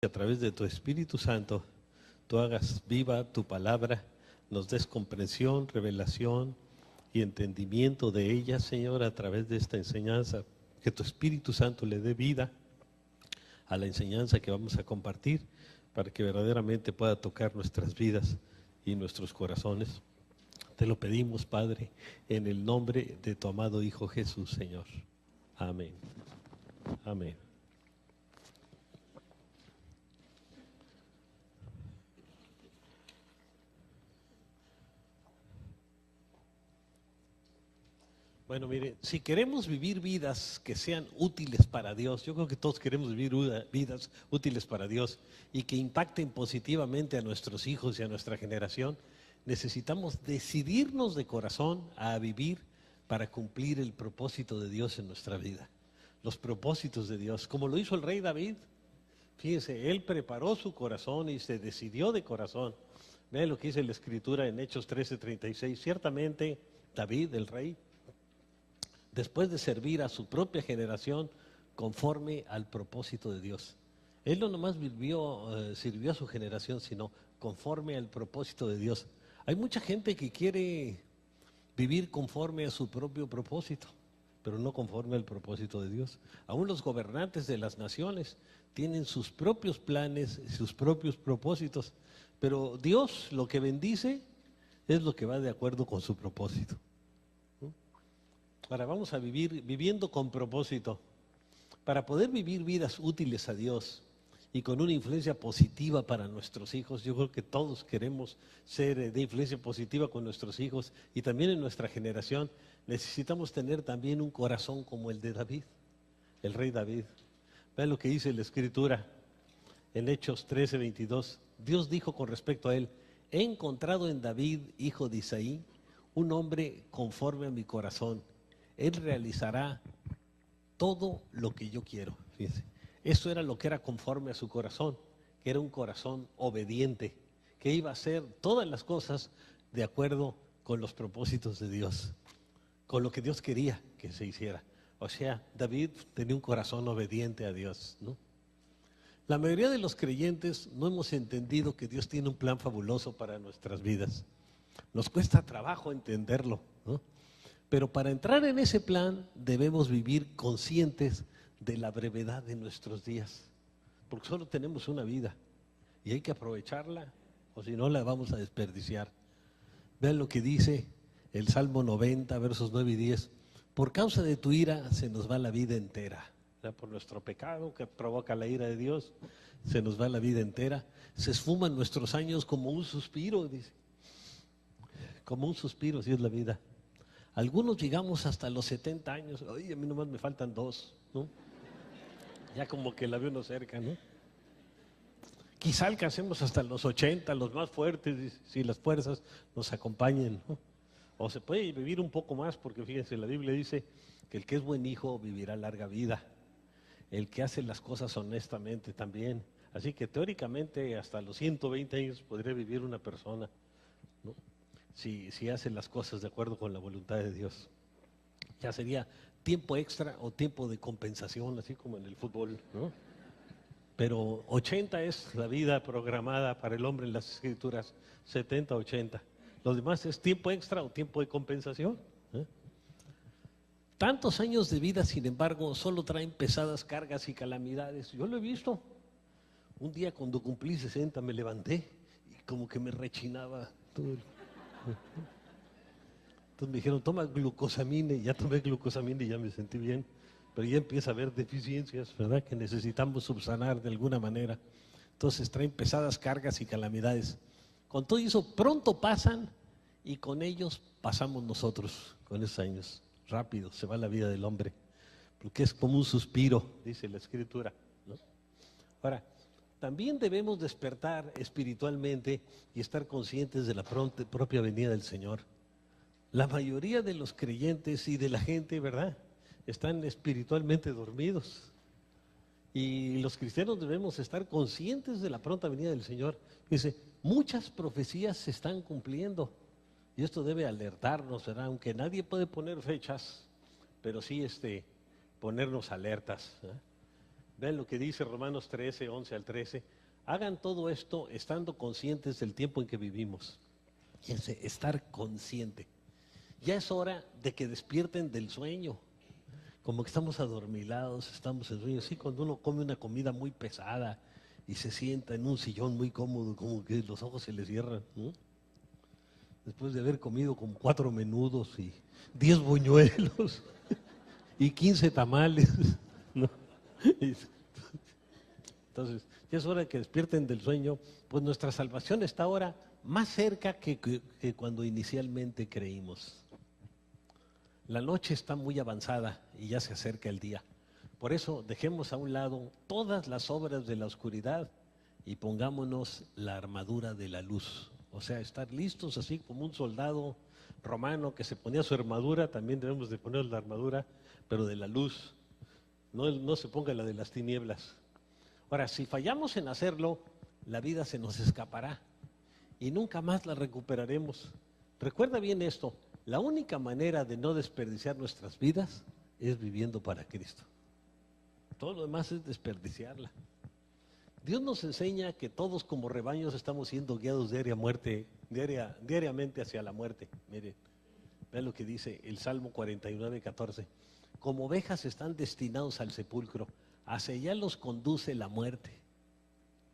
a través de tu Espíritu Santo, tú hagas viva tu palabra, nos des comprensión, revelación y entendimiento de ella, Señor, a través de esta enseñanza. Que tu Espíritu Santo le dé vida a la enseñanza que vamos a compartir, para que verdaderamente pueda tocar nuestras vidas y nuestros corazones. Te lo pedimos, Padre, en el nombre de tu amado Hijo Jesús, Señor. Amén. Amén. Bueno, mire, si queremos vivir vidas que sean útiles para Dios, yo creo que todos queremos vivir vidas útiles para Dios y que impacten positivamente a nuestros hijos y a nuestra generación, necesitamos decidirnos de corazón a vivir para cumplir el propósito de Dios en nuestra vida. Los propósitos de Dios, como lo hizo el rey David. Fíjense, él preparó su corazón y se decidió de corazón. Vean lo que dice la Escritura en Hechos 13:36. Ciertamente David, el rey, después de servir a su propia generación conforme al propósito de Dios. Él no nomás sirvió a su generación, sino conforme al propósito de Dios. Hay mucha gente que quiere vivir conforme a su propio propósito, pero no conforme al propósito de Dios. Aún los gobernantes de las naciones tienen sus propios planes, sus propios propósitos, pero Dios lo que bendice es lo que va de acuerdo con su propósito. Ahora vamos a vivir viviendo con propósito. Para poder vivir vidas útiles a Dios y con una influencia positiva para nuestros hijos, yo creo que todos queremos ser de influencia positiva con nuestros hijos y también en nuestra generación, necesitamos tener también un corazón como el de David, el rey David. Vean lo que dice la Escritura en Hechos 13:22. Dios dijo con respecto a él: he encontrado en David, hijo de Isaí, un hombre conforme a mi corazón. Él realizará todo lo que yo quiero. Fíjense, eso era lo que era conforme a su corazón, que era un corazón obediente, que iba a hacer todas las cosas de acuerdo con los propósitos de Dios, con lo que Dios quería que se hiciera. O sea, David tenía un corazón obediente a Dios, ¿no? La mayoría de los creyentes no hemos entendido que Dios tiene un plan fabuloso para nuestras vidas. Nos cuesta trabajo entenderlo, ¿no? Pero para entrar en ese plan debemos vivir conscientes de la brevedad de nuestros días, porque solo tenemos una vida y hay que aprovecharla, o si no la vamos a desperdiciar. Vean lo que dice el Salmo 90, versos 9 y 10. Por causa de tu ira se nos va la vida entera. Por nuestro pecado que provoca la ira de Dios, se nos va la vida entera. Se esfuman nuestros años como un suspiro, dice. Como un suspiro, así es la vida. Algunos llegamos hasta los 70 años, ay, a mí nomás me faltan 2, ¿no? Ya como que la veo uno cerca, ¿no? Quizá alcancemos hasta los 80, los más fuertes, si las fuerzas nos acompañen, ¿no? O se puede vivir un poco más, porque fíjense, la Biblia dice que el que es buen hijo vivirá larga vida, el que hace las cosas honestamente también. Así que teóricamente hasta los 120 años podría vivir una persona, ¿no? Si hace las cosas de acuerdo con la voluntad de Dios. Ya sería tiempo extra o tiempo de compensación, así como en el fútbol, ¿no? Pero 80 es la vida programada para el hombre en las Escrituras, 70, 80. Lo demás es tiempo extra o tiempo de compensación, ¿eh? Tantos años de vida, sin embargo, solo traen pesadas cargas y calamidades. Yo lo he visto. Un día cuando cumplí 60 me levanté y como que me rechinaba todo. Entonces me dijeron, toma glucosamina, y ya tomé glucosamina y ya me sentí bien, pero ya empieza a haber deficiencias, ¿verdad?, que necesitamos subsanar de alguna manera. Entonces traen pesadas cargas y calamidades. Con todo eso pronto pasan y con ellos pasamos nosotros, con esos años. Rápido se va la vida del hombre, porque es como un suspiro, dice la Escritura, ¿no? Ahora, también debemos despertar espiritualmente y estar conscientes de la propia venida del Señor. La mayoría de los creyentes y de la gente, ¿verdad?, están espiritualmente dormidos. Y los cristianos debemos estar conscientes de la pronta venida del Señor. Dice, muchas profecías se están cumpliendo. Y esto debe alertarnos, ¿verdad? Aunque nadie puede poner fechas, pero sí ponernos alertas, ¿eh? Vean lo que dice Romanos 13, 11 al 13. Hagan todo esto estando conscientes del tiempo en que vivimos. Fíjense, estar consciente. Ya es hora de que despierten del sueño. Como que estamos adormilados, estamos en sueño. Sí, cuando uno come una comida muy pesada y se sienta en un sillón muy cómodo, como que los ojos se le cierran, ¿no? Después de haber comido como 4 menudos y 10 buñuelos y 15 tamales, ¿no? Entonces, ya es hora de que despierten del sueño, pues nuestra salvación está ahora más cerca que cuando inicialmente creímos. La noche está muy avanzada y ya se acerca el día. Por eso dejemos a un lado todas las obras de la oscuridad y pongámonos la armadura de la luz. O sea, estar listos así como un soldado romano que se ponía su armadura, también debemos de poner la armadura, pero de la luz. No se ponga la de las tinieblas. Ahora, si fallamos en hacerlo, la vida se nos escapará y nunca más la recuperaremos. Recuerda bien esto, la única manera de no desperdiciar nuestras vidas es viviendo para Cristo. Todo lo demás es desperdiciarla. Dios nos enseña que todos como rebaños estamos siendo guiados diariamente hacia la muerte. Miren, vean lo que dice el Salmo 49, 14. Como ovejas están destinados al sepulcro, hacia allá los conduce la muerte.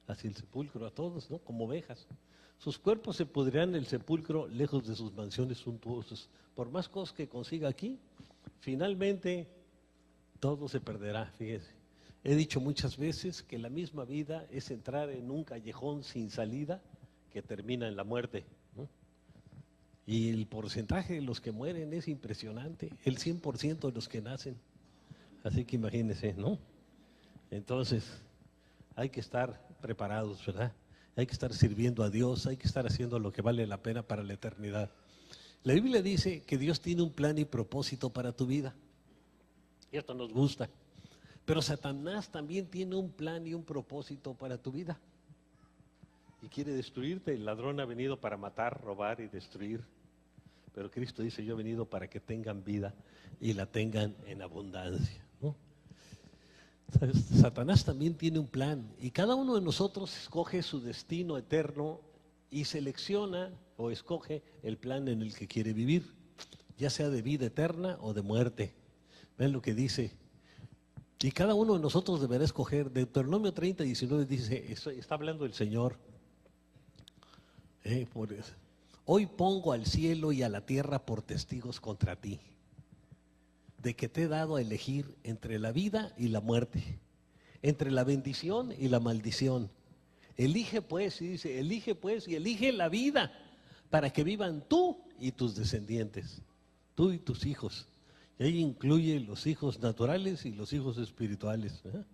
Hacia el sepulcro a todos, ¿no? Como ovejas. Sus cuerpos se pudrirán en el sepulcro, lejos de sus mansiones suntuosas. Por más cosas que consiga aquí, finalmente todo se perderá, fíjese. He dicho muchas veces que la misma vida es entrar en un callejón sin salida que termina en la muerte, ¿no? Y el porcentaje de los que mueren es impresionante, el 100% de los que nacen. Así que imagínense, ¿no? Entonces, hay que estar preparados, ¿verdad? Hay que estar sirviendo a Dios, hay que estar haciendo lo que vale la pena para la eternidad. La Biblia dice que Dios tiene un plan y propósito para tu vida. Y esto nos gusta. Pero Satanás también tiene un plan y un propósito para tu vida. Y quiere destruirte. El ladrón ha venido para matar, robar y destruir. Pero Cristo dice, yo he venido para que tengan vida y la tengan en abundancia, ¿no? Satanás también tiene un plan y cada uno de nosotros escoge su destino eterno y selecciona o escoge el plan en el que quiere vivir, ya sea de vida eterna o de muerte. Ven lo que dice. Y cada uno de nosotros deberá escoger. Deuteronomio 30, 19 dice, está hablando el Señor. Por eso. Hoy pongo al cielo y a la tierra por testigos contra ti, de que te he dado a elegir entre la vida y la muerte, entre la bendición y la maldición. Elige pues, y dice, elige pues y elige la vida para que vivan tú y tus descendientes, tú y tus hijos. Y ahí incluye los hijos naturales y los hijos espirituales, ¿eh?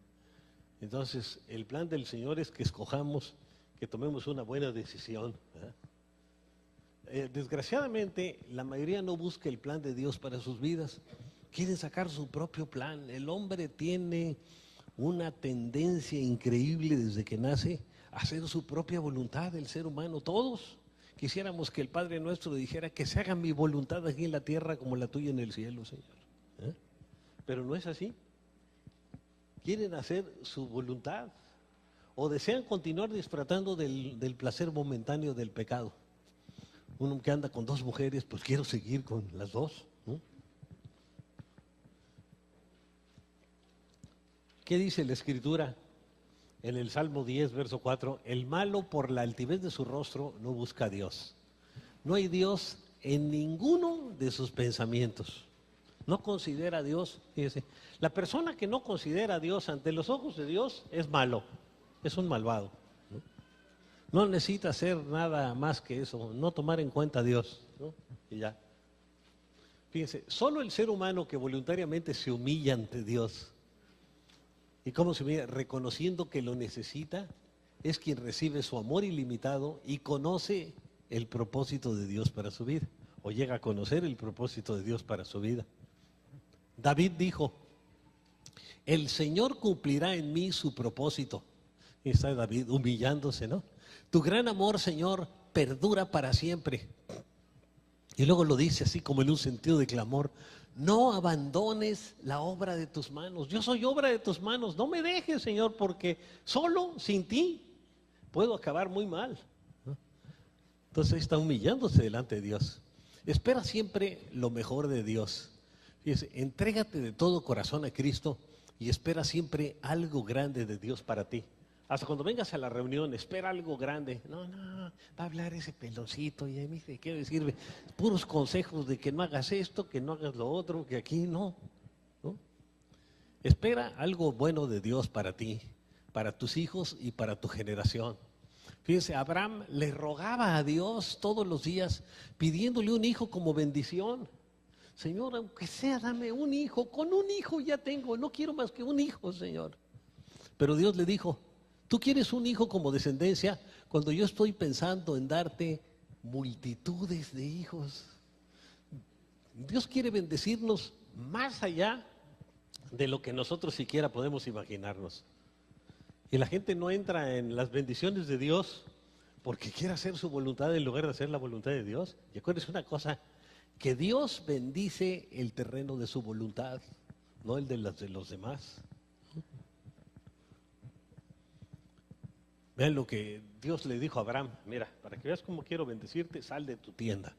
Entonces, el plan del Señor es que escojamos, que tomemos una buena decisión, ¿eh? Desgraciadamente, la mayoría no busca el plan de Dios para sus vidas. Quieren sacar su propio plan. El hombre tiene una tendencia increíble desde que nace a hacer su propia voluntad, el ser humano. Todos quisiéramos que el Padre nuestro dijera que se haga mi voluntad aquí en la tierra como la tuya en el cielo, Señor. Pero no es así. Quieren hacer su voluntad o desean continuar disfrutando del placer momentáneo del pecado. Uno que anda con 2 mujeres, pues quiero seguir con las 2, ¿no? ¿Qué dice la Escritura? En el Salmo 10, verso 4, el malo por la altivez de su rostro no busca a Dios. No hay Dios en ninguno de sus pensamientos. No considera a Dios, fíjese. La persona que no considera a Dios ante los ojos de Dios es malo, es un malvado. No necesita hacer nada más que eso, no tomar en cuenta a Dios, ¿no? Y ya. Fíjense, solo el ser humano que voluntariamente se humilla ante Dios, ¿y cómo se humilla? Reconociendo que lo necesita, es quien recibe su amor ilimitado y conoce el propósito de Dios para su vida, o llega a conocer el propósito de Dios para su vida. David dijo, el Señor cumplirá en mí su propósito. Y está David humillándose, ¿no? Tu gran amor, Señor, perdura para siempre. Y luego lo dice así como en un sentido de clamor: no abandones la obra de tus manos. Yo soy obra de tus manos. No me dejes, Señor, porque solo sin ti puedo acabar muy mal. Entonces está humillándose delante de Dios. Espera siempre lo mejor de Dios. Fíjese, entrégate de todo corazón a Cristo y espera siempre algo grande de Dios para ti. Hasta cuando vengas a la reunión, espera algo grande. No, va a hablar ese peloncito y a mí de qué me sirve. Puros consejos de que no hagas esto, que no hagas lo otro, que aquí no. Espera algo bueno de Dios para ti, para tus hijos y para tu generación. Fíjense, Abraham le rogaba a Dios todos los días, pidiéndole un hijo como bendición. Señor, aunque sea, dame un hijo. Con un hijo ya tengo, no quiero más que un hijo, Señor. Pero Dios le dijo: tú quieres un hijo como descendencia cuando yo estoy pensando en darte multitudes de hijos. Dios quiere bendecirnos más allá de lo que nosotros siquiera podemos imaginarnos. Y la gente no entra en las bendiciones de Dios porque quiere hacer su voluntad en lugar de hacer la voluntad de Dios. Y acuérdense una cosa, que Dios bendice el terreno de su voluntad, no el de los demás. Vean lo que Dios le dijo a Abraham: mira, para que veas cómo quiero bendecirte, sal de tu tienda.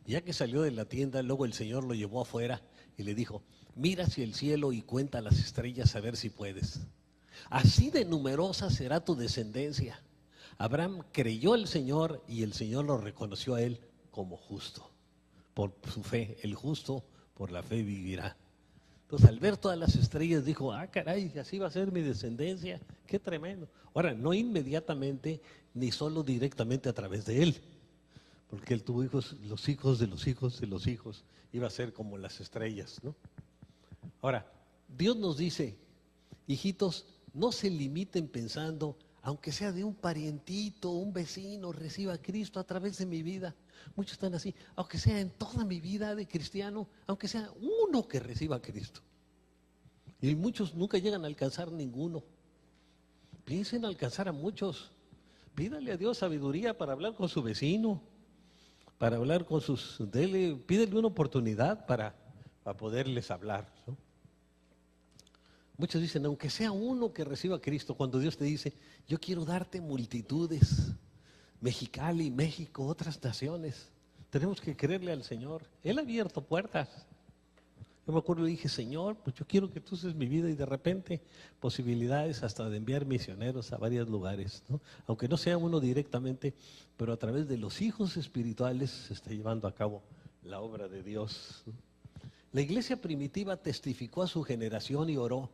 Y ya que salió de la tienda, luego el Señor lo llevó afuera y le dijo: mira hacia el cielo y cuenta las estrellas a ver si puedes. Así de numerosa será tu descendencia. Abraham creyó al Señor y el Señor lo reconoció a él como justo. Por su fe, el justo por la fe vivirá. Entonces, al ver todas las estrellas, dijo: ah, caray, así va a ser mi descendencia. Qué tremendo. Ahora, no inmediatamente, ni solo directamente a través de él, porque él tuvo hijos, los hijos de los hijos de los hijos. Iba a ser como las estrellas, ¿no? Ahora, Dios nos dice: hijitos, no se limiten pensando, aunque sea de un parientito, un vecino, reciba a Cristo a través de mi vida. Muchos están así: aunque sea en toda mi vida de cristiano, aunque sea uno que reciba a Cristo. Y muchos nunca llegan a alcanzar ninguno. Piensen alcanzar a muchos. Pídale a Dios sabiduría para hablar con su vecino, para hablar con pídele una oportunidad para poderles hablar, ¿no? Muchos dicen: aunque sea uno que reciba a Cristo, cuando Dios te dice: yo quiero darte multitudes, Mexicali, México, otras naciones. Tenemos que creerle al Señor. Él ha abierto puertas. Yo me acuerdo y dije: Señor, pues yo quiero que tú uses mi vida, y de repente posibilidades hasta de enviar misioneros a varios lugares, ¿no? Aunque no sea uno directamente, pero a través de los hijos espirituales se está llevando a cabo la obra de Dios, ¿no? La iglesia primitiva testificó a su generación y oró.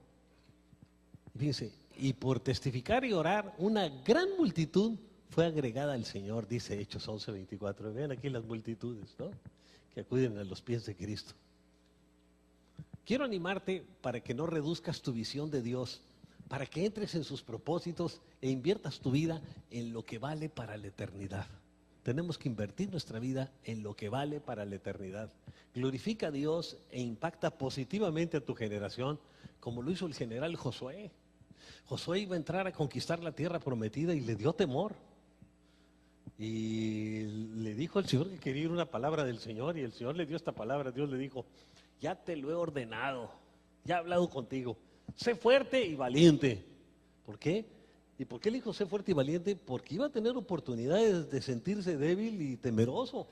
Fíjense, y por testificar y orar, una gran multitud fue agregada al Señor, dice Hechos 11:24. Vean aquí las multitudes, ¿no?, que acuden a los pies de Cristo. Quiero animarte para que no reduzcas tu visión de Dios, para que entres en sus propósitos e inviertas tu vida en lo que vale para la eternidad. Tenemos que invertir nuestra vida en lo que vale para la eternidad. Glorifica a Dios e impacta positivamente a tu generación, como lo hizo el general Josué. Josué iba a entrar a conquistar la tierra prometida y le dio temor. Y le dijo al Señor que quería ir una palabra del Señor, y el Señor le dio esta palabra. Dios le dijo: ya te lo he ordenado, ya he hablado contigo, sé fuerte y valiente. ¿Por qué? ¿Y por qué le dijo sé fuerte y valiente? Porque iba a tener oportunidades de sentirse débil y temeroso.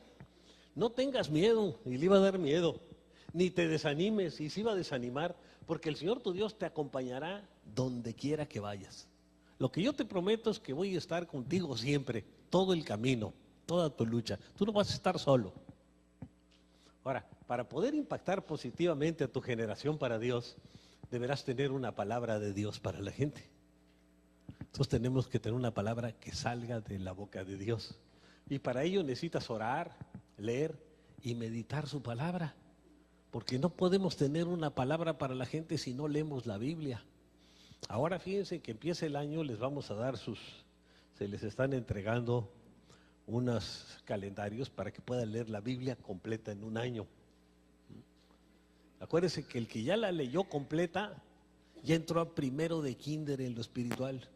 No tengas miedo, y le iba a dar miedo. Ni te desanimes, y se iba a desanimar, porque el Señor tu Dios te acompañará donde quiera que vayas. Lo que yo te prometo es que voy a estar contigo siempre, todo el camino, toda tu lucha. Tú no vas a estar solo. Ahora, para poder impactar positivamente a tu generación para Dios, deberás tener una palabra de Dios para la gente. Entonces tenemos que tener una palabra que salga de la boca de Dios. Y para ello necesitas orar, leer y meditar su palabra. Porque no podemos tener una palabra para la gente si no leemos la Biblia. Ahora fíjense que empieza el año, les vamos a dar se les están entregando unos calendarios para que puedan leer la Biblia completa en un año. Acuérdense que el que ya la leyó completa, ya entró a primero de kinder en lo espiritual.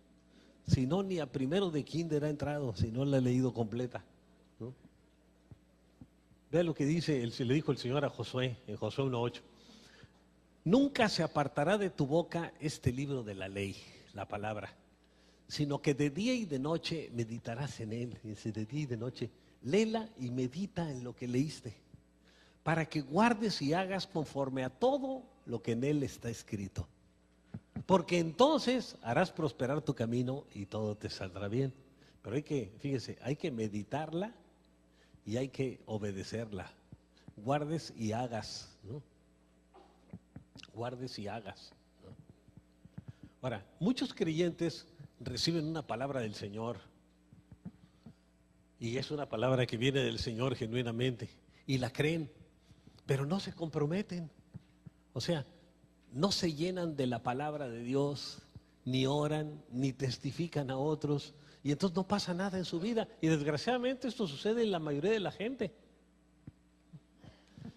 Si no, ni a primero de kinder ha entrado, si no la ha leído completa, ¿no? Vea lo que dice, se le dijo el Señor a Josué en Josué 1:8. Nunca se apartará de tu boca este libro de la ley, la palabra, sino que de día y de noche meditarás en él. Dice, de día y de noche, léela y medita en lo que leíste, para que guardes y hagas conforme a todo lo que en él está escrito. Porque entonces harás prosperar tu camino y todo te saldrá bien. Pero fíjese, hay que meditarla y hay que obedecerla. Guardes y hagas, ¿no? Guardes y hagas, ¿no? Ahora, muchos creyentes reciben una palabra del Señor y es una palabra que viene del Señor genuinamente y la creen, pero no se comprometen. O sea, no se llenan de la palabra de Dios, ni oran, ni testifican a otros, y entonces no pasa nada en su vida. Y desgraciadamente esto sucede en la mayoría de la gente.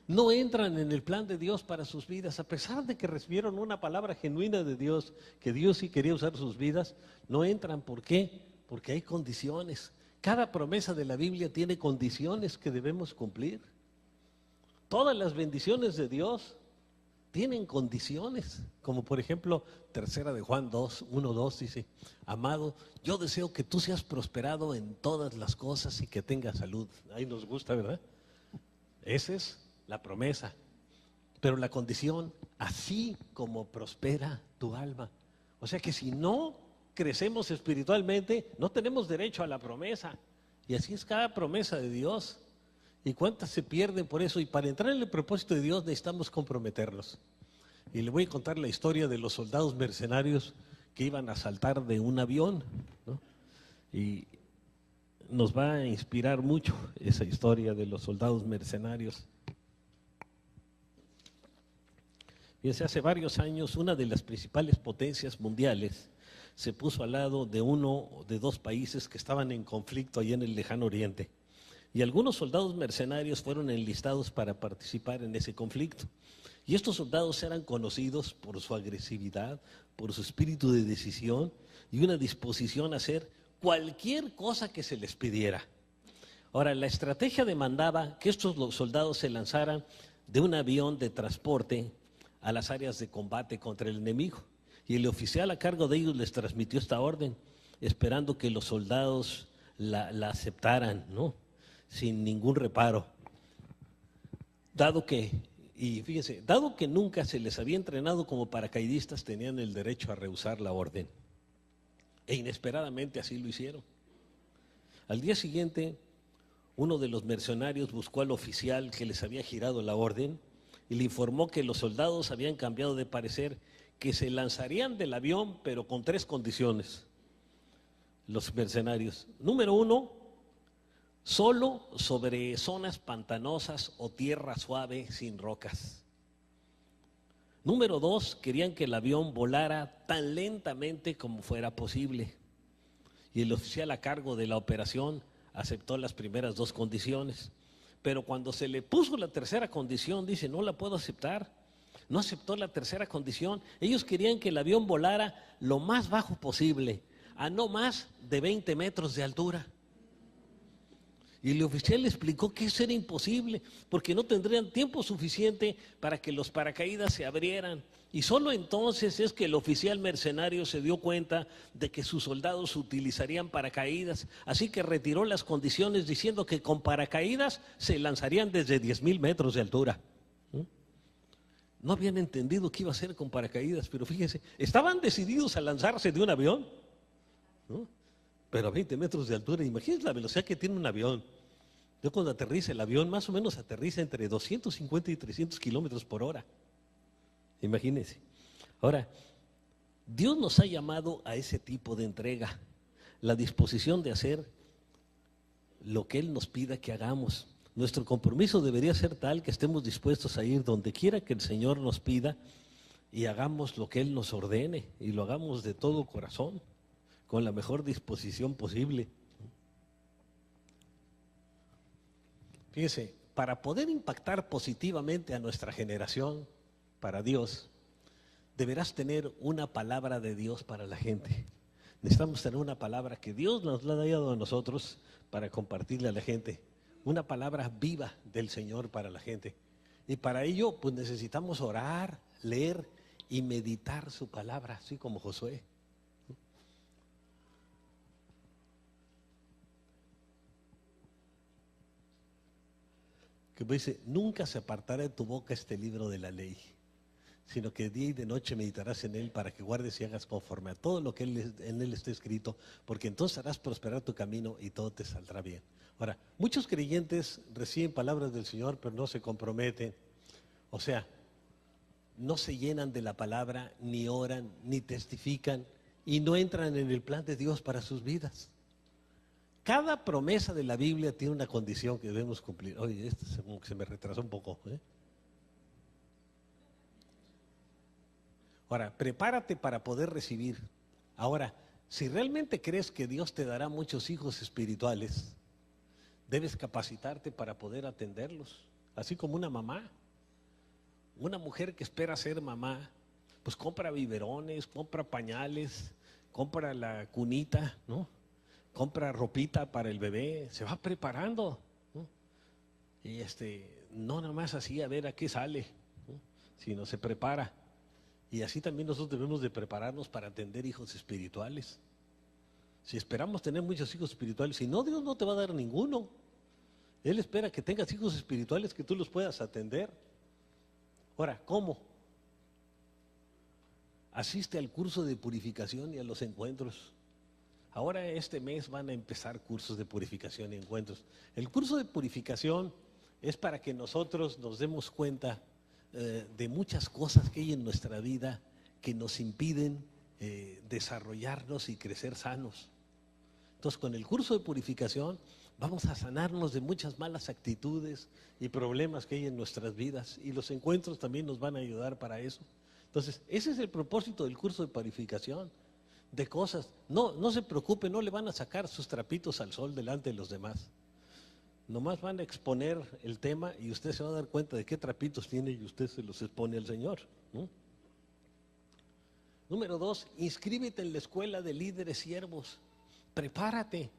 No entran en el plan de Dios para sus vidas, a pesar de que recibieron una palabra genuina de Dios, que Dios sí quería usar sus vidas, no entran. ¿Por qué? Porque hay condiciones. Cada promesa de la Biblia tiene condiciones que debemos cumplir. Todas las bendiciones de Dios tienen condiciones, como por ejemplo, 3 de Juan 1:2 dice, amado, yo deseo que tú seas prosperado en todas las cosas y que tengas salud. Ahí nos gusta, ¿verdad? Esa es la promesa. Pero la condición, así como prospera tu alma. O sea que si no crecemos espiritualmente, no tenemos derecho a la promesa. Y así es cada promesa de Dios. ¿Y cuántas se pierden por eso? Y para entrar en el propósito de Dios necesitamos comprometernos. Y le voy a contar la historia de los soldados mercenarios que iban a saltar de un avión, ¿no? Y nos va a inspirar mucho esa historia de los soldados mercenarios. Fíjense, hace varios años una de las principales potencias mundiales se puso al lado de uno de dos países que estaban en conflicto allá en el lejano oriente. Y algunos soldados mercenarios fueron enlistados para participar en ese conflicto. Y estos soldados eran conocidos por su agresividad, por su espíritu de decisión y una disposición a hacer cualquier cosa que se les pidiera. Ahora, la estrategia demandaba que estos soldados se lanzaran de un avión de transporte a las áreas de combate contra el enemigo. Y el oficial a cargo de ellos les transmitió esta orden, esperando que los soldados la aceptaran, ¿no?, sin ningún reparo. Dado que nunca se les había entrenado como paracaidistas, tenían el derecho a rehusar la orden. E inesperadamente así lo hicieron. Al día siguiente, uno de los mercenarios buscó al oficial que les había girado la orden y le informó que los soldados habían cambiado de parecer, que se lanzarían del avión, pero con 3 condiciones. Los mercenarios. Número 1, solo sobre zonas pantanosas o tierra suave sin rocas. Número 2, querían que el avión volara tan lentamente como fuera posible. Y el oficial a cargo de la operación aceptó las primeras 2 condiciones. Pero cuando se le puso la tercera condición, dice, no la puedo aceptar. No aceptó la tercera condición. Ellos querían que el avión volara lo más bajo posible, a no más de 20 metros de altura. Y el oficial le explicó que eso era imposible, porque no tendrían tiempo suficiente para que los paracaídas se abrieran. Y solo entonces es que el oficial mercenario se dio cuenta de que sus soldados utilizarían paracaídas, así que retiró las condiciones diciendo que con paracaídas se lanzarían desde 10,000 metros de altura. No habían entendido qué iba a hacer con paracaídas, pero fíjense, estaban decididos a lanzarse de un avión, ¿no?, pero a 20 metros de altura. Imagínense la velocidad que tiene un avión. Yo cuando aterriza el avión, más o menos aterriza entre 250 y 300 kilómetros por hora. Imagínense. Ahora, Dios nos ha llamado a ese tipo de entrega, la disposición de hacer lo que Él nos pida que hagamos. Nuestro compromiso debería ser tal que estemos dispuestos a ir donde quiera que el Señor nos pida y hagamos lo que Él nos ordene, y lo hagamos de todo corazón, con la mejor disposición posible. Fíjese, para poder impactar positivamente a nuestra generación para Dios, deberás tener una palabra de Dios para la gente. Necesitamos tener una palabra que Dios nos la haya dado a nosotros para compartirle a la gente. una palabra viva del Señor para la gente. Y para ello, pues necesitamos orar, leer y meditar su palabra, así como Josué. Que dice, nunca se apartará de tu boca este libro de la ley, sino que día y de noche meditarás en él para que guardes y hagas conforme a todo lo que en él está escrito, porque entonces harás prosperar tu camino y todo te saldrá bien. Ahora, muchos creyentes reciben palabras del Señor, pero no se comprometen. O sea, no se llenan de la palabra, ni oran, ni testifican, y no entran en el plan de Dios para sus vidas. Cada promesa de la Biblia tiene una condición que debemos cumplir. Oye, esto se me retrasó un poco, ¿eh? Ahora, prepárate para poder recibir. Ahora, si realmente crees que Dios te dará muchos hijos espirituales, debes capacitarte para poder atenderlos. Así como una mamá, una mujer que espera ser mamá, pues compra biberones, compra pañales, compra la cunita, ¿no? Compra ropita para el bebé, se va preparando, ¿no? Y no nada más así a ver a qué sale, ¿no? Sino se prepara. Y así también nosotros debemos de prepararnos para atender hijos espirituales. Si esperamos tener muchos hijos espirituales, si no, Dios no te va a dar ninguno. Él espera que tengas hijos espirituales que tú los puedas atender. Ahora, ¿cómo? Asiste al curso de purificación y a los encuentros. Ahora este mes van a empezar cursos de purificación y encuentros. El curso de purificación es para que nosotros nos demos cuenta de muchas cosas que hay en nuestra vida que nos impiden desarrollarnos y crecer sanos. Entonces, con el curso de purificación vamos a sanarnos de muchas malas actitudes y problemas que hay en nuestras vidas, y los encuentros también nos van a ayudar para eso. Entonces, ese es el propósito del curso de purificación, de cosas. No se preocupe, no le van a sacar sus trapitos al sol delante de los demás. Nomás van a exponer el tema y usted se va a dar cuenta de qué trapitos tiene y usted se los expone al Señor, ¿no? Número 2, inscríbete en la escuela de líderes siervos. Prepárate,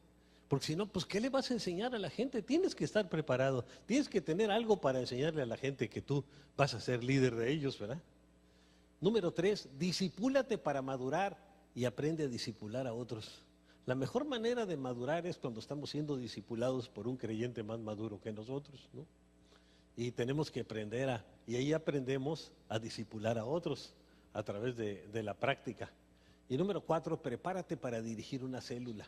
porque si no, pues ¿qué le vas a enseñar a la gente? Tienes que estar preparado, tienes que tener algo para enseñarle a la gente que tú vas a ser líder de ellos, ¿verdad? Número 3, discipúlate para madurar y aprende a discipular a otros. La mejor manera de madurar es cuando estamos siendo discipulados por un creyente más maduro que nosotros, ¿no? Y tenemos que aprender y ahí aprendemos a discipular a otros a través de la práctica. Y número 4, prepárate para dirigir una célula,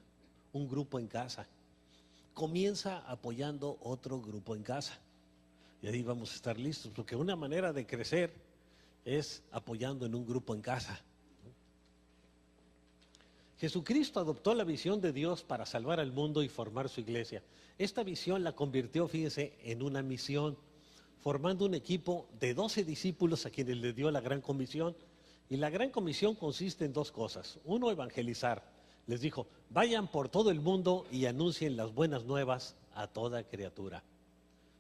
un grupo en casa. Comienza apoyando otro grupo en casa. Y ahí vamos a estar listos, porque una manera de crecer es apoyando en un grupo en casa. Jesucristo adoptó la visión de Dios para salvar al mundo y formar su iglesia. Esta visión la convirtió, fíjese, en una misión, formando un equipo de 12 discípulos a quienes le dio la gran comisión. Y la gran comisión consiste en 2 cosas. Uno, evangelizar. Les dijo, vayan por todo el mundo y anuncien las buenas nuevas a toda criatura.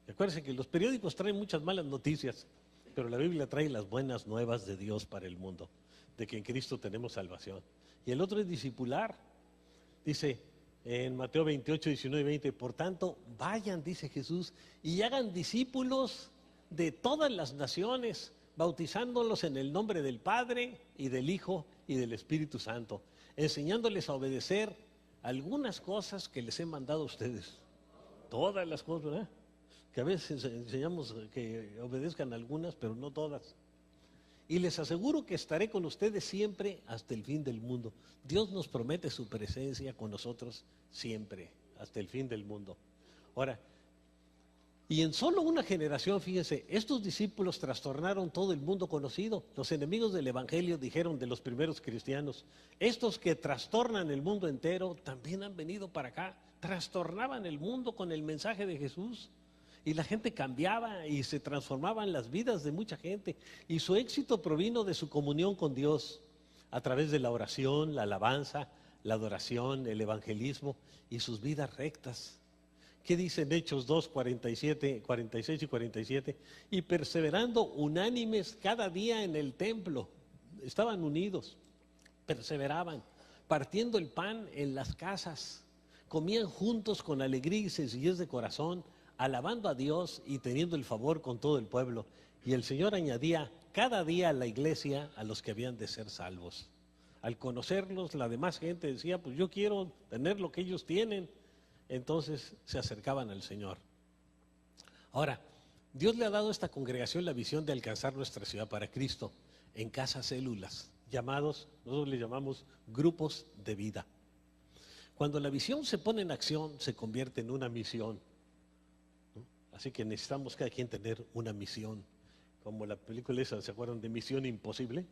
Acuérdense que los periódicos traen muchas malas noticias, pero la Biblia trae las buenas nuevas de Dios para el mundo, de que en Cristo tenemos salvación. Y el otro es discipular. Dice en Mateo 28, 19 y 20, por tanto, vayan, dice Jesús, y hagan discípulos de todas las naciones, bautizándolos en el nombre del Padre y del Hijo y del Espíritu Santo, enseñándoles a obedecer algunas cosas que les he mandado a ustedes. Todas las cosas, ¿verdad? Que a veces enseñamos que obedezcan algunas, pero no todas. Y les aseguro que estaré con ustedes siempre hasta el fin del mundo. Dios nos promete su presencia con nosotros siempre, hasta el fin del mundo. Ahora, y en solo una generación, fíjense, estos discípulos trastornaron todo el mundo conocido. Los enemigos del evangelio dijeron de los primeros cristianos, estos que trastornan el mundo entero también han venido para acá. Trastornaban el mundo con el mensaje de Jesús. Y la gente cambiaba y se transformaban las vidas de mucha gente. Y su éxito provino de su comunión con Dios a través de la oración, la alabanza, la adoración, el evangelismo y sus vidas rectas. ¿Qué dicen Hechos 2, 47, 46 y 47? Y perseverando unánimes cada día en el templo. Estaban unidos, perseveraban, partiendo el pan en las casas. Comían juntos con alegría y sencillez de corazón, alabando a Dios y teniendo el favor con todo el pueblo. Y el Señor añadía cada día a la iglesia a los que habían de ser salvos. Al conocerlos, la demás gente decía, pues yo quiero tener lo que ellos tienen. Entonces se acercaban al Señor. Ahora, Dios le ha dado a esta congregación la visión de alcanzar nuestra ciudad para Cristo en casas células, llamados, nosotros le llamamos grupos de vida. Cuando la visión se pone en acción, se convierte en una misión, ¿no? Así que necesitamos cada quien tener una misión. Como la película esa, ¿se acuerdan de Misión Imposible?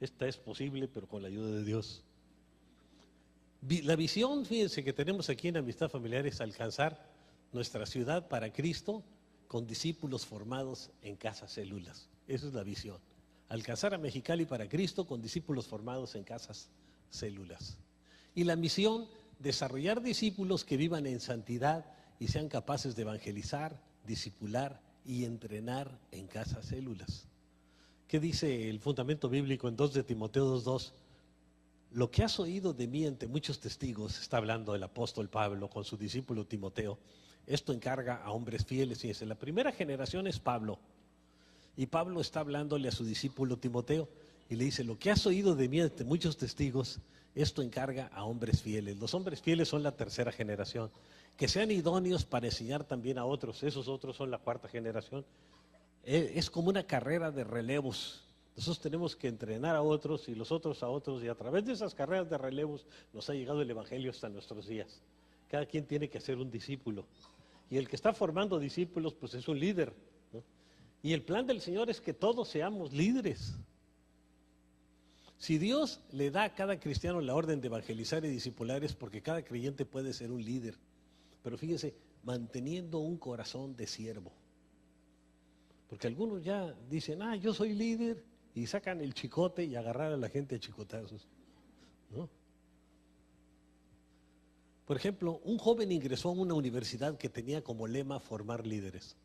Esta es posible, pero con la ayuda de Dios. La visión, fíjense, que tenemos aquí en Amistad Familiar es alcanzar nuestra ciudad para Cristo con discípulos formados en casas células. Esa es la visión. Alcanzar a Mexicali para Cristo con discípulos formados en casas células. Y la misión, desarrollar discípulos que vivan en santidad y sean capaces de evangelizar, discipular y entrenar en casas células. ¿Qué dice el fundamento bíblico en 2 de Timoteo 2:2? Lo que has oído de mí ante muchos testigos, está hablando el apóstol Pablo con su discípulo Timoteo, esto encarga a hombres fieles. Y la primera generación es Pablo. Y Pablo está hablándole a su discípulo Timoteo y le dice, lo que has oído de mí ante muchos testigos, esto encarga a hombres fieles. Los hombres fieles son la tercera generación. Que sean idóneos para enseñar también a otros. Esos otros son la cuarta generación. Es como una carrera de relevos. Nosotros tenemos que entrenar a otros y los otros a otros. Y a través de esas carreras de relevos nos ha llegado el Evangelio hasta nuestros días. Cada quien tiene que ser un discípulo. Y el que está formando discípulos, pues es un líder, ¿no? Y el plan del Señor es que todos seamos líderes. Si Dios le da a cada cristiano la orden de evangelizar y discipular es porque cada creyente puede ser un líder. Pero fíjense, manteniendo un corazón de siervo. Porque algunos ya dicen, yo soy líder, y sacan el chicote y agarrar a la gente a chicotazos, ¿no? Por ejemplo, un joven ingresó a una universidad que tenía como lema formar líderes.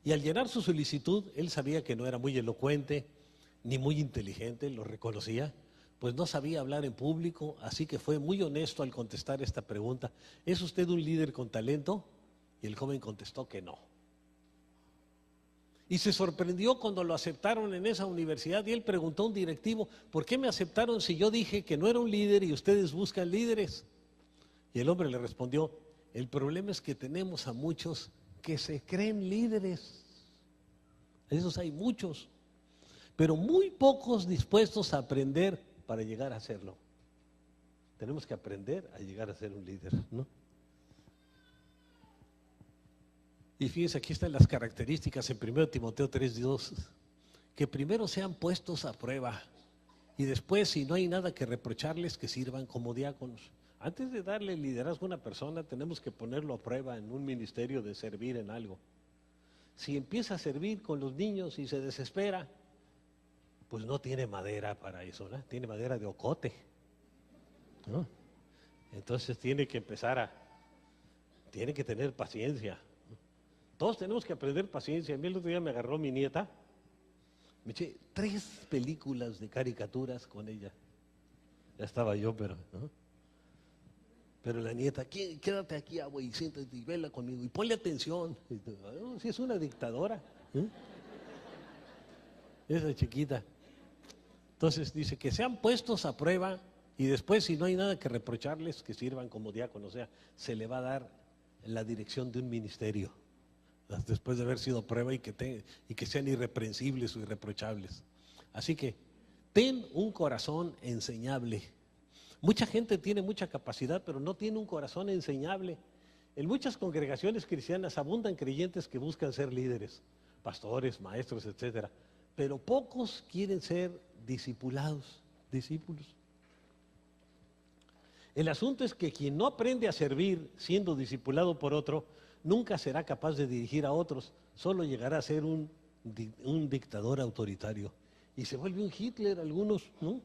Y al llenar su solicitud, él sabía que no era muy elocuente, ni muy inteligente, lo reconocía, pues no sabía hablar en público, así que fue muy honesto al contestar esta pregunta, ¿es usted un líder con talento? Y el joven contestó que no. Y se sorprendió cuando lo aceptaron en esa universidad y él preguntó a un directivo, ¿por qué me aceptaron si yo dije que no era un líder y ustedes buscan líderes? Y el hombre le respondió, el problema es que tenemos a muchos que se creen líderes. Esos hay muchos, pero muy pocos dispuestos a aprender para llegar a serlo. Tenemos que aprender a llegar a ser un líder, ¿no? Y fíjense, aquí están las características en 1 Timoteo 3:2, que primero sean puestos a prueba y después, si no hay nada que reprocharles, que sirvan como diáconos. Antes de darle liderazgo a una persona, tenemos que ponerlo a prueba en un ministerio de servir en algo. Si empieza a servir con los niños y se desespera, pues no tiene madera para eso, ¿no? Tiene madera de ocote, ¿no? Entonces tiene que tiene que tener paciencia. Todos tenemos que aprender paciencia. A mí el otro día me agarró mi nieta, me eché 3 películas de caricaturas con ella. Ya estaba yo, pero, ¿no? Pero la nieta, quédate aquí, agua, y siéntate y vela conmigo y ponle atención. Si es una dictadora, ¿eh? Esa chiquita. Entonces dice que sean puestos a prueba y después, si no hay nada que reprocharles, que sirvan como diáconos. O sea, se le va a dar la dirección de un ministerio después de haber sido prueba y que sean irreprensibles o irreprochables. Así que ten un corazón enseñable. Mucha gente tiene mucha capacidad, pero no tiene un corazón enseñable. En muchas congregaciones cristianas abundan creyentes que buscan ser líderes, pastores, maestros, etcétera, pero pocos quieren ser discípulos. El asunto es que quien no aprende a servir siendo discipulado por otro, nunca será capaz de dirigir a otros, solo llegará a ser un dictador autoritario. Y se vuelve un Hitler algunos, ¿no?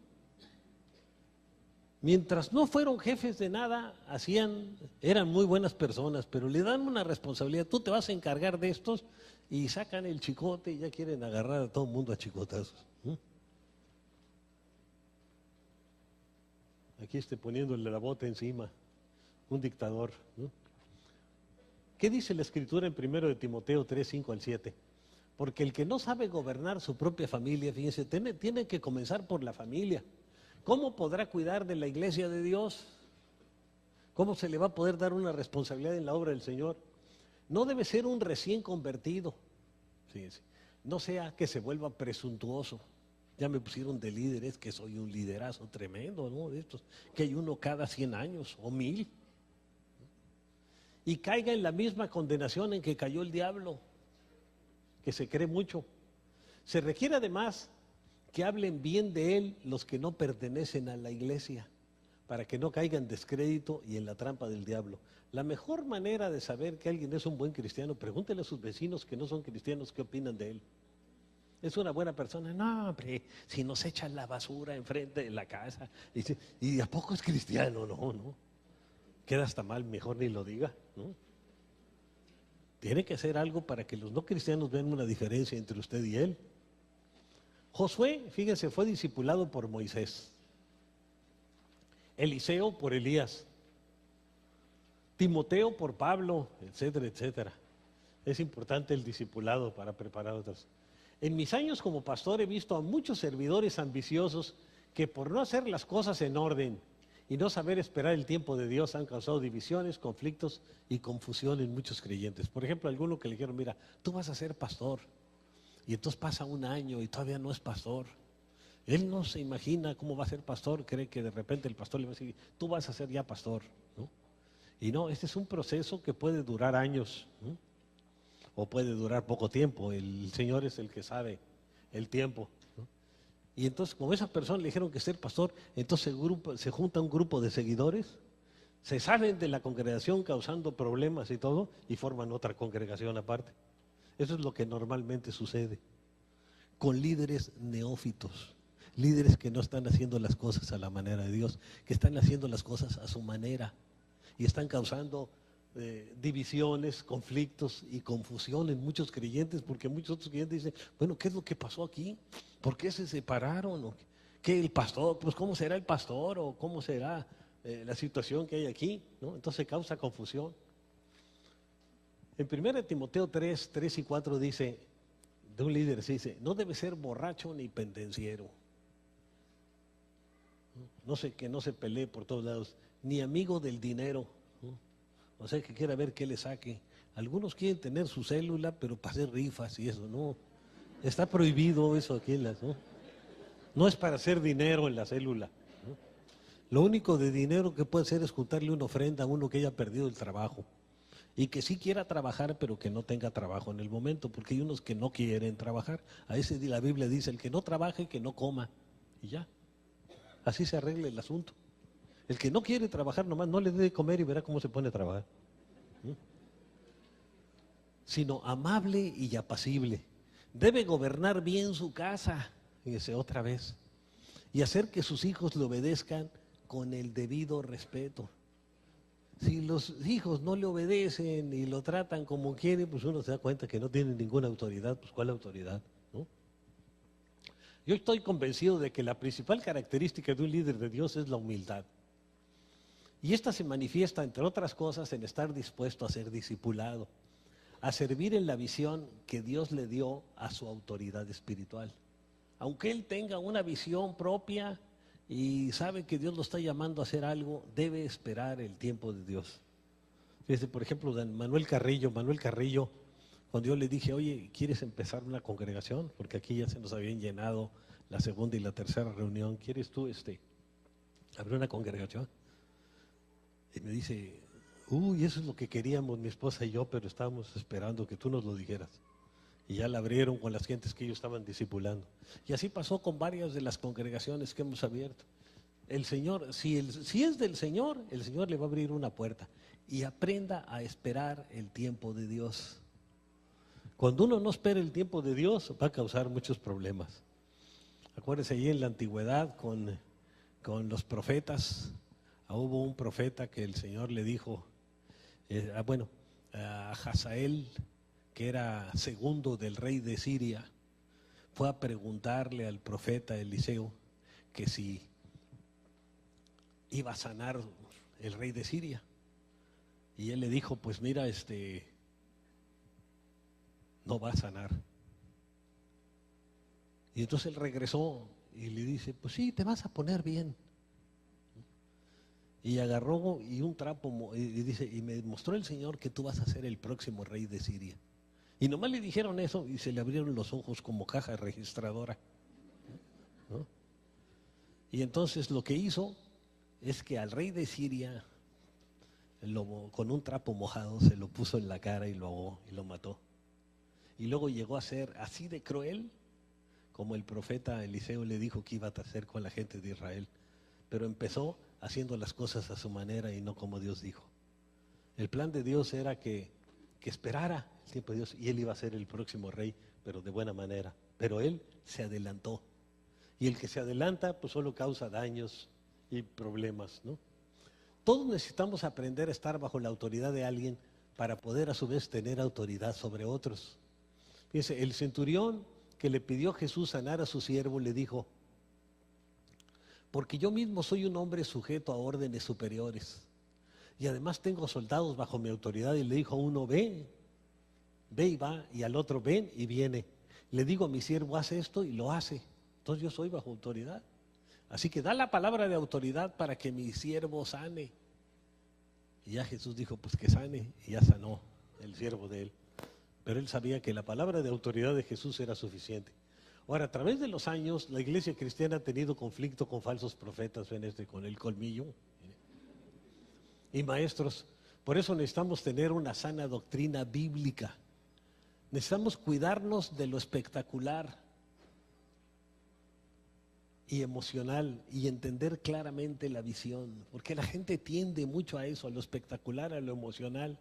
Mientras no fueron jefes de nada, eran muy buenas personas, pero le dan una responsabilidad, tú te vas a encargar de estos, y sacan el chicote y ya quieren agarrar a todo el mundo a chicotazos, ¿no? Aquí poniéndole la bota encima, un dictador, ¿no? ¿Qué dice la Escritura en 1 de Timoteo 3, 5 al 7? Porque el que no sabe gobernar su propia familia, fíjense, tiene que comenzar por la familia. ¿Cómo podrá cuidar de la iglesia de Dios? ¿Cómo se le va a poder dar una responsabilidad en la obra del Señor? No debe ser un recién convertido, fíjense. No sea que se vuelva presuntuoso. Ya me pusieron de líder, es que soy un liderazo tremendo, ¿no? De estos, que hay uno cada 100 años o 1000. Y caiga en la misma condenación en que cayó el diablo, que se cree mucho. Se requiere además que hablen bien de él los que no pertenecen a la iglesia, para que no caigan en descrédito y en la trampa del diablo. La mejor manera de saber que alguien es un buen cristiano, pregúntele a sus vecinos que no son cristianos qué opinan de él. ¿Es una buena persona? No, hombre, si nos echan la basura enfrente de la casa. ¿Y a poco es cristiano? No, no. Queda hasta mal, mejor ni lo diga, ¿no? Tiene que hacer algo para que los no cristianos vean una diferencia entre usted y él. Josué, fíjense, fue discipulado por Moisés. Eliseo por Elías. Timoteo por Pablo, etcétera, etcétera. Es importante el discipulado para preparar a otros. En mis años como pastor he visto a muchos servidores ambiciosos que por no hacer las cosas en orden y no saber esperar el tiempo de Dios han causado divisiones, conflictos y confusión en muchos creyentes. Por ejemplo, alguno que le dijeron, mira, tú vas a ser pastor. Y entonces pasa un año y todavía no es pastor. Él no se imagina cómo va a ser pastor, cree que de repente el pastor le va a decir, tú vas a ser ya pastor, ¿no? Y no, este es un proceso que puede durar años, ¿no? O puede durar poco tiempo. El Señor es el que sabe el tiempo, ¿no? Y entonces, como esa persona le dijeron que ser pastor, entonces se junta un grupo de seguidores, se salen de la congregación causando problemas y todo, y forman otra congregación aparte. Eso es lo que normalmente sucede con líderes neófitos, líderes que no están haciendo las cosas a la manera de Dios, que están haciendo las cosas a su manera y están causando divisiones, conflictos y confusión en muchos creyentes, porque muchos otros creyentes dicen, bueno, ¿qué es lo que pasó aquí? ¿Por qué se separaron? ¿O qué el pastor? Pues ¿cómo será el pastor? ¿O cómo será la situación que hay aquí? ¿No? Entonces causa confusión. En 1 Timoteo 3, 3 y 4 dice, de un líder se dice, no debe ser borracho ni pendenciero. No sé, que no se pelee por todos lados, ni amigo del dinero, ¿no? O sea, que quiera ver qué le saque. Algunos quieren tener su célula, pero para hacer rifas y eso, no. Está prohibido eso aquí en las, ¿no? No es para hacer dinero en la célula, ¿no? Lo único de dinero que puede hacer es juntarle una ofrenda a uno que haya perdido el trabajo. Y que sí quiera trabajar, pero que no tenga trabajo en el momento, porque hay unos que no quieren trabajar. A ese la Biblia dice, el que no trabaje, que no coma. Y ya, así se arregla el asunto. El que no quiere trabajar nomás, no le dé de comer y verá cómo se pone a trabajar. Sino amable y apacible. Debe gobernar bien su casa, fíjese otra vez, y hacer que sus hijos le obedezcan con el debido respeto. Si los hijos no le obedecen y lo tratan como quieren, pues uno se da cuenta que no tienen ninguna autoridad. Pues ¿cuál autoridad? ¿No? Yo estoy convencido de que la principal característica de un líder de Dios es la humildad. Y esta se manifiesta, entre otras cosas, en estar dispuesto a ser discipulado, a servir en la visión que Dios le dio a su autoridad espiritual. Aunque él tenga una visión propia y sabe que Dios lo está llamando a hacer algo, debe esperar el tiempo de Dios. Fíjese, por ejemplo, Manuel Carrillo, cuando yo le dije, oye, ¿quieres empezar una congregación? Porque aquí ya se nos habían llenado la segunda y la tercera reunión. ¿Quieres tú abrir una congregación? Y me dice, uy, eso es lo que queríamos mi esposa y yo, pero estábamos esperando que tú nos lo dijeras. Y ya la abrieron con las gentes que ellos estaban discipulando. Y así pasó con varias de las congregaciones que hemos abierto. El Señor, si es del Señor, el Señor le va a abrir una puerta. Y aprenda a esperar el tiempo de Dios. Cuando uno no espera el tiempo de Dios, va a causar muchos problemas. Acuérdense, allí en la antigüedad con los profetas, hubo un profeta que el Señor le dijo, a Hazael, que era segundo del rey de Siria, fue a preguntarle al profeta Eliseo que si iba a sanar el rey de Siria. Y él le dijo, pues mira, no va a sanar. Y entonces él regresó y le dice, pues sí, te vas a poner bien. Y agarró y un trapo y dice, y me mostró el Señor que tú vas a ser el próximo rey de Siria. Y nomás le dijeron eso y se le abrieron los ojos como caja registradora, ¿no? Y entonces lo que hizo es que al rey de Siria, con un trapo mojado, se lo puso en la cara y lo ahogó y lo mató. Y luego llegó a ser así de cruel como el profeta Eliseo le dijo que iba a hacer con la gente de Israel. Pero empezó haciendo las cosas a su manera y no como Dios dijo. El plan de Dios era que esperara el tiempo de Dios y él iba a ser el próximo rey, pero de buena manera. Pero él se adelantó. Y el que se adelanta, pues solo causa daños y problemas, ¿no? Todos necesitamos aprender a estar bajo la autoridad de alguien para poder a su vez tener autoridad sobre otros. Fíjense, el centurión que le pidió a Jesús sanar a su siervo le dijo, porque yo mismo soy un hombre sujeto a órdenes superiores y además tengo soldados bajo mi autoridad. Y le dijo a uno, ve y va, y al otro, ven y viene. Le digo a mi siervo, haz esto y lo hace. Entonces yo soy bajo autoridad. Así que da la palabra de autoridad para que mi siervo sane. Y ya Jesús dijo, pues que sane, y ya sanó el siervo de él. Pero él sabía que la palabra de autoridad de Jesús era suficiente. Ahora, a través de los años, la iglesia cristiana ha tenido conflicto con falsos profetas, con el colmillo y maestros. Por eso necesitamos tener una sana doctrina bíblica. Necesitamos cuidarnos de lo espectacular y emocional y entender claramente la visión, porque la gente tiende mucho a eso, a lo espectacular, a lo emocional,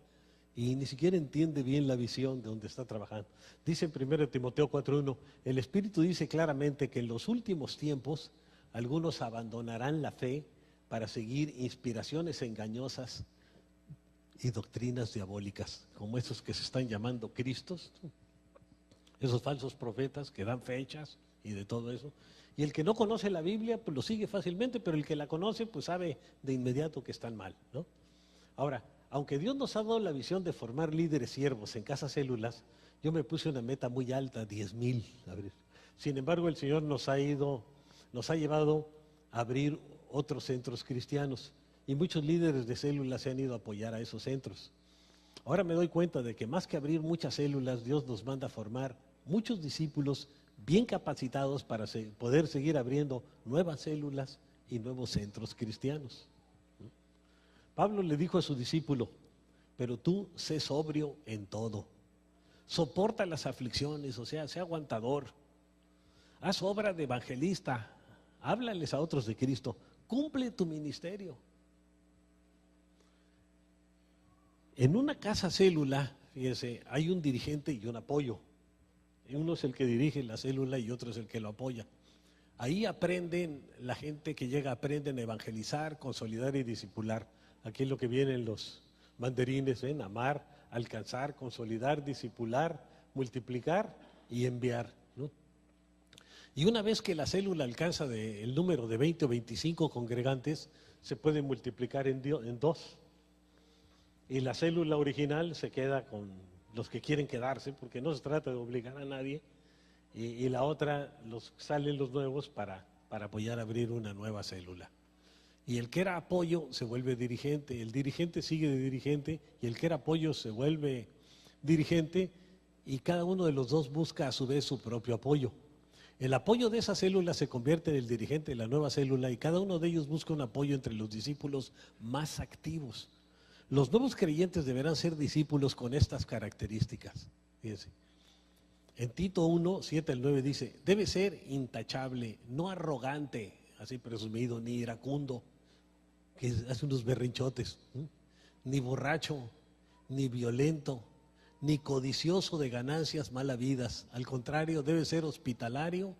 y ni siquiera entiende bien la visión de donde está trabajando. Dice en 1 Timoteo 4:1, el Espíritu dice claramente que en los últimos tiempos algunos abandonarán la fe para seguir inspiraciones engañosas y doctrinas diabólicas, como esos que se están llamando Cristos, esos falsos profetas que dan fechas y de todo eso. Y el que no conoce la Biblia, pues lo sigue fácilmente, pero el que la conoce, pues sabe de inmediato que están mal, ¿no? Ahora, aunque Dios nos ha dado la visión de formar líderes siervos en Casa Células, yo me puse una meta muy alta, 10,000. Sin embargo, el Señor nos ha llevado a abrir otros centros cristianos y muchos líderes de células se han ido a apoyar a esos centros. Ahora me doy cuenta de que más que abrir muchas células, Dios nos manda a formar muchos discípulos bien capacitados para poder seguir abriendo nuevas células y nuevos centros cristianos. Pablo le dijo a su discípulo, pero tú sé sobrio en todo, soporta las aflicciones, o sea, sé aguantador, haz obra de evangelista, háblales a otros de Cristo, cumple tu ministerio. En una casa célula, fíjese, hay un dirigente y un apoyo. Uno es el que dirige la célula y otro es el que lo apoya. Ahí aprenden, la gente que llega aprenden a evangelizar, consolidar y discipular. Aquí es lo que vienen los mandarines, amar, alcanzar, consolidar, discipular, multiplicar y enviar, ¿no? Y una vez que la célula alcanza el número de 20 o 25 congregantes, se puede multiplicar en 2. Y la célula original se queda con los que quieren quedarse, porque no se trata de obligar a nadie, y la otra, salen los nuevos para apoyar a abrir una nueva célula. Y el que era apoyo se vuelve dirigente, el dirigente sigue de dirigente, y el que era apoyo se vuelve dirigente, y cada uno de los dos busca a su vez su propio apoyo. El apoyo de esa célula se convierte en el dirigente de la nueva célula, y cada uno de ellos busca un apoyo entre los discípulos más activos. Los nuevos creyentes deberán ser discípulos con estas características. Fíjense. En Tito 1, 7 al 9 dice, debe ser intachable, no arrogante, así presumido, ni iracundo, que hace unos berrinchotes, ni borracho, ni violento, ni codicioso de ganancias malavidas. Al contrario, debe ser hospitalario,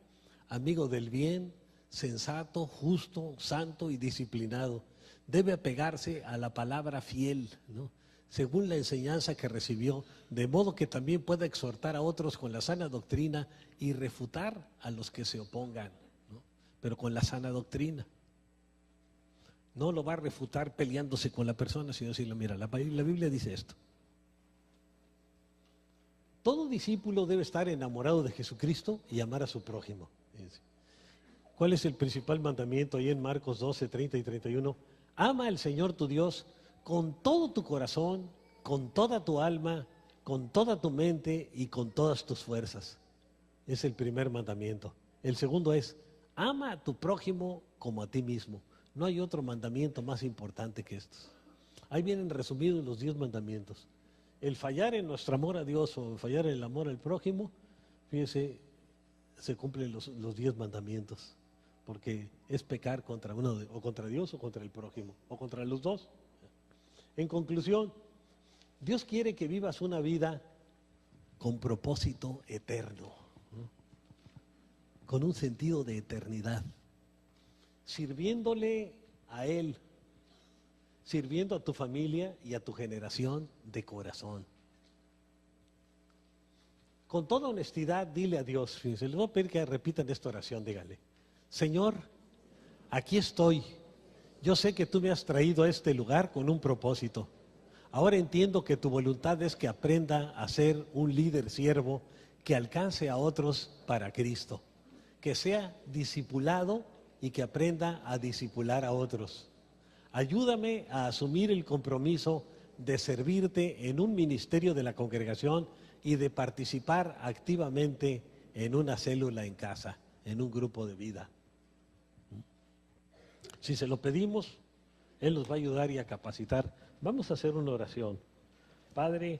amigo del bien, sensato, justo, santo y disciplinado. Debe apegarse a la palabra fiel, ¿no?, según la enseñanza que recibió, de modo que también pueda exhortar a otros con la sana doctrina y refutar a los que se opongan, ¿no?, pero con la sana doctrina. No lo va a refutar peleándose con la persona, sino decirle, mira, la Biblia dice esto. Todo discípulo debe estar enamorado de Jesucristo y amar a su prójimo. ¿Cuál es el principal mandamiento? Ahí en Marcos 12, 30 y 31. Ama al Señor tu Dios con todo tu corazón, con toda tu alma, con toda tu mente y con todas tus fuerzas. Es el primer mandamiento. El segundo es, ama a tu prójimo como a ti mismo. No hay otro mandamiento más importante que estos. Ahí vienen resumidos los 10 mandamientos. El fallar en nuestro amor a Dios o fallar en el amor al prójimo, fíjese, se cumplen los 10 mandamientos. Porque es pecar contra uno, o contra Dios o contra el prójimo, o contra los dos. En conclusión, Dios quiere que vivas una vida con propósito eterno, ¿no? Con un sentido de eternidad, sirviéndole a Él, sirviendo a tu familia y a tu generación de corazón. Con toda honestidad, dile a Dios, fíjense, les voy a pedir que repitan esta oración, dígale: Señor, aquí estoy. Yo sé que tú me has traído a este lugar con un propósito. Ahora entiendo que tu voluntad es que aprenda a ser un líder siervo que alcance a otros para Cristo, que sea discipulado y que aprenda a discipular a otros. Ayúdame a asumir el compromiso de servirte en un ministerio de la congregación y de participar activamente en una célula en casa, en un grupo de vida. Si se lo pedimos, Él nos va a ayudar y a capacitar. Vamos a hacer una oración. Padre,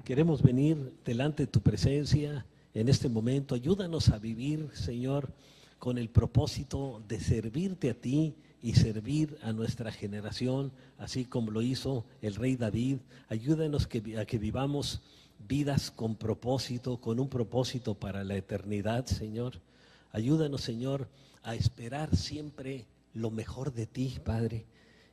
queremos venir delante de tu presencia en este momento. Ayúdanos a vivir, Señor, con el propósito de servirte a ti y servir a nuestra generación, así como lo hizo el rey David. Ayúdanos a que vivamos vidas con propósito, con un propósito para la eternidad, Señor. Ayúdanos, Señor, a esperar siempre lo mejor de ti, Padre,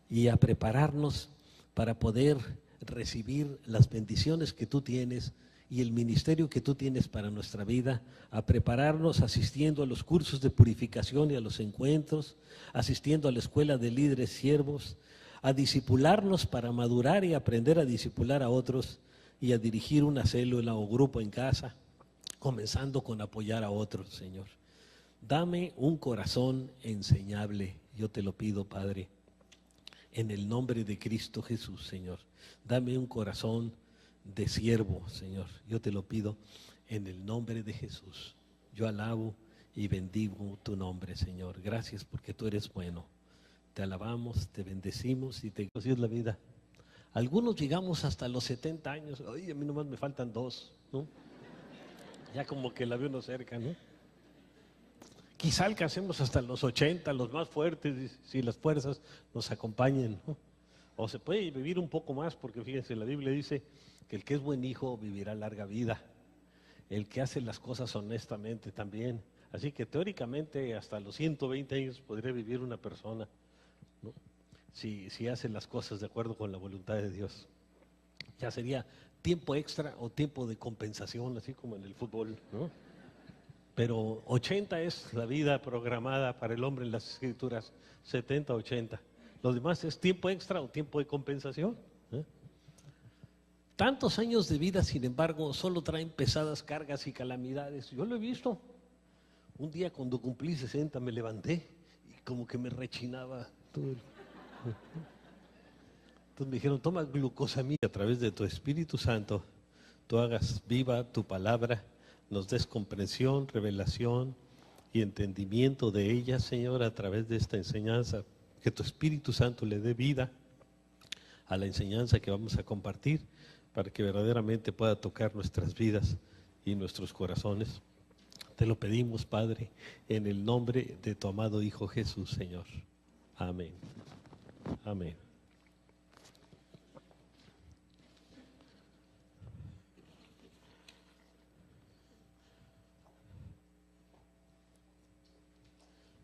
y a prepararnos para poder recibir las bendiciones que tú tienes y el ministerio que tú tienes para nuestra vida, a prepararnos asistiendo a los cursos de purificación y a los encuentros, asistiendo a la escuela de líderes siervos, a discipularnos para madurar y aprender a discipular a otros y a dirigir una célula o grupo en casa, comenzando con apoyar a otros, Señor. Dame un corazón enseñable, yo te lo pido, Padre, en el nombre de Cristo Jesús, Señor. Dame un corazón de siervo, Señor, yo te lo pido en el nombre de Jesús. Yo alabo y bendigo tu nombre, Señor. Gracias porque tú eres bueno. Te alabamos, te bendecimos y te así es la vida. Algunos llegamos hasta los 70 años. Ay, a mí nomás me faltan 2, ¿no? Ya como que la veo uno cerca, ¿no? Quizá alcancemos hasta los 80, los más fuertes, si las fuerzas nos acompañen, ¿no? O se puede vivir un poco más, porque fíjense, la Biblia dice que el que es buen hijo vivirá larga vida, el que hace las cosas honestamente también. Así que teóricamente hasta los 120 años podría vivir una persona, ¿no? Si hace las cosas de acuerdo con la voluntad de Dios. Ya sería tiempo extra o tiempo de compensación, así como en el fútbol, ¿no? Pero 80 es la vida programada para el hombre en las Escrituras, 70, 80. Lo demás es tiempo extra o tiempo de compensación, ¿eh? Tantos años de vida, sin embargo, solo traen pesadas cargas y calamidades. Yo lo he visto. Un día cuando cumplí 60 me levanté y como que me rechinaba todo. Entonces me dijeron, toma glucosamina a través de tu Espíritu Santo, tú hagas viva tu palabra, nos des comprensión, revelación y entendimiento de ella, Señor, a través de esta enseñanza, que tu Espíritu Santo le dé vida a la enseñanza que vamos a compartir, para que verdaderamente pueda tocar nuestras vidas y nuestros corazones. Te lo pedimos, Padre, en el nombre de tu amado Hijo Jesús, Señor. Amén. Amén.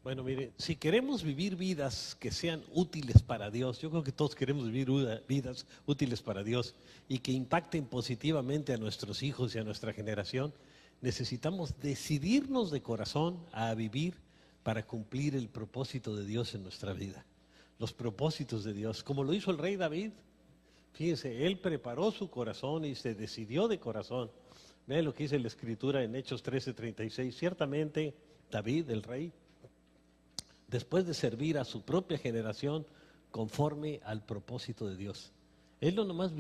Bueno, mire, si queremos vivir vidas que sean útiles para Dios, yo creo que todos queremos vivir vidas útiles para Dios y que impacten positivamente a nuestros hijos y a nuestra generación, necesitamos decidirnos de corazón a vivir para cumplir el propósito de Dios en nuestra vida. los propósitos de Dios, como lo hizo el rey David. Fíjense, él preparó su corazón y se decidió de corazón. Vean lo que dice la Escritura en Hechos 13:36. Ciertamente David, el rey, después de servir a su propia generación conforme al propósito de Dios. Él no nomás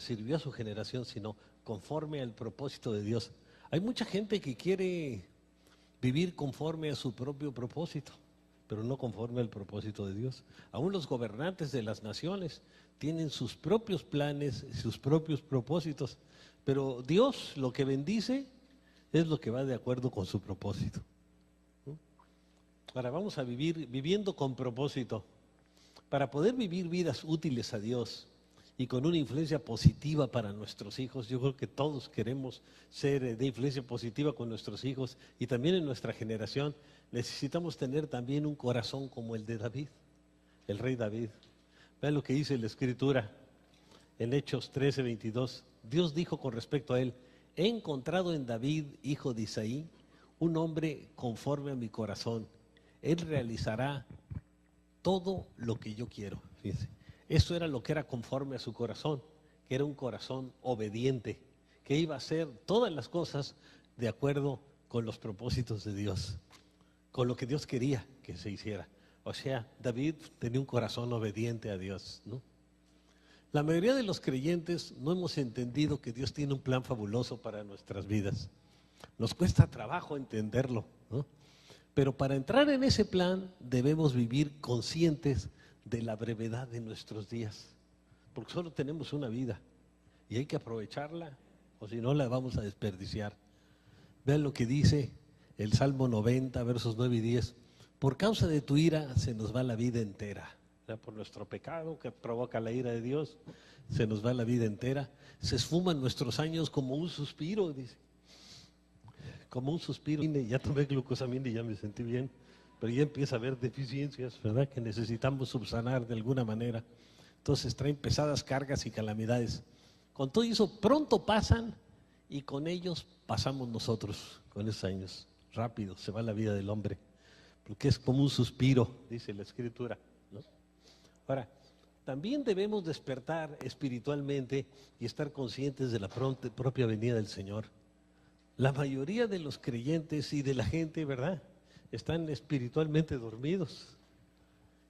sirvió a su generación, sino conforme al propósito de Dios. Hay mucha gente que quiere vivir conforme a su propio propósito, pero no conforme al propósito de Dios. Aún los gobernantes de las naciones tienen sus propios planes, sus propios propósitos, pero Dios lo que bendice es lo que va de acuerdo con su propósito. Ahora vamos a vivir viviendo con propósito. Para poder vivir vidas útiles a Dios y con una influencia positiva para nuestros hijos, yo creo que todos queremos ser de influencia positiva con nuestros hijos y también en nuestra generación, necesitamos tener también un corazón como el de David, el rey David. Vean lo que dice la Escritura en Hechos 13:22. Dios dijo con respecto a él: he encontrado en David, hijo de Isaí, un hombre conforme a mi corazón. Él realizará todo lo que yo quiero. Fíjense, eso era lo que era conforme a su corazón, que era un corazón obediente, que iba a hacer todas las cosas de acuerdo con los propósitos de Dios, con lo que Dios quería que se hiciera. O sea, David tenía un corazón obediente a Dios, ¿no? La mayoría de los creyentes no hemos entendido que Dios tiene un plan fabuloso para nuestras vidas. Nos cuesta trabajo entenderlo, ¿no? Pero para entrar en ese plan debemos vivir conscientes de la brevedad de nuestros días, porque solo tenemos una vida y hay que aprovecharla, o si no la vamos a desperdiciar. Vean lo que dice el Salmo 90, versos 9 y 10. Por causa de tu ira se nos va la vida entera. O sea, por nuestro pecado que provoca la ira de Dios, se nos va la vida entera. Se esfuman nuestros años como un suspiro, dice. Como un suspiro. Ya tomé glucosamina y ya me sentí bien, pero ya empieza a haber deficiencias, ¿verdad?, que necesitamos subsanar de alguna manera. Entonces traen pesadas cargas y calamidades. Con todo eso pronto pasan y con ellos pasamos nosotros, con esos años. Rápido se va la vida del hombre, porque es como un suspiro, dice la Escritura, ¿no? Ahora, también debemos despertar espiritualmente y estar conscientes de la propia venida del Señor. La mayoría de los creyentes y de la gente, ¿verdad?, están espiritualmente dormidos.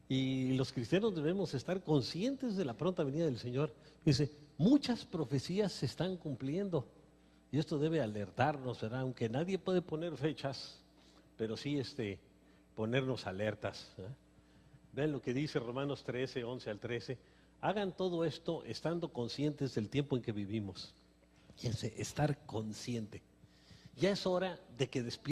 Y los cristianos debemos estar conscientes de la pronta venida del Señor. Dice, muchas profecías se están cumpliendo. Y esto debe alertarnos, ¿verdad? Aunque nadie puede poner fechas, pero sí ponernos alertas, ¿eh? Vean lo que dice Romanos 13, 11 al 13. Hagan todo esto estando conscientes del tiempo en que vivimos. Fíjense, estar consciente. Ya es hora de que despierten.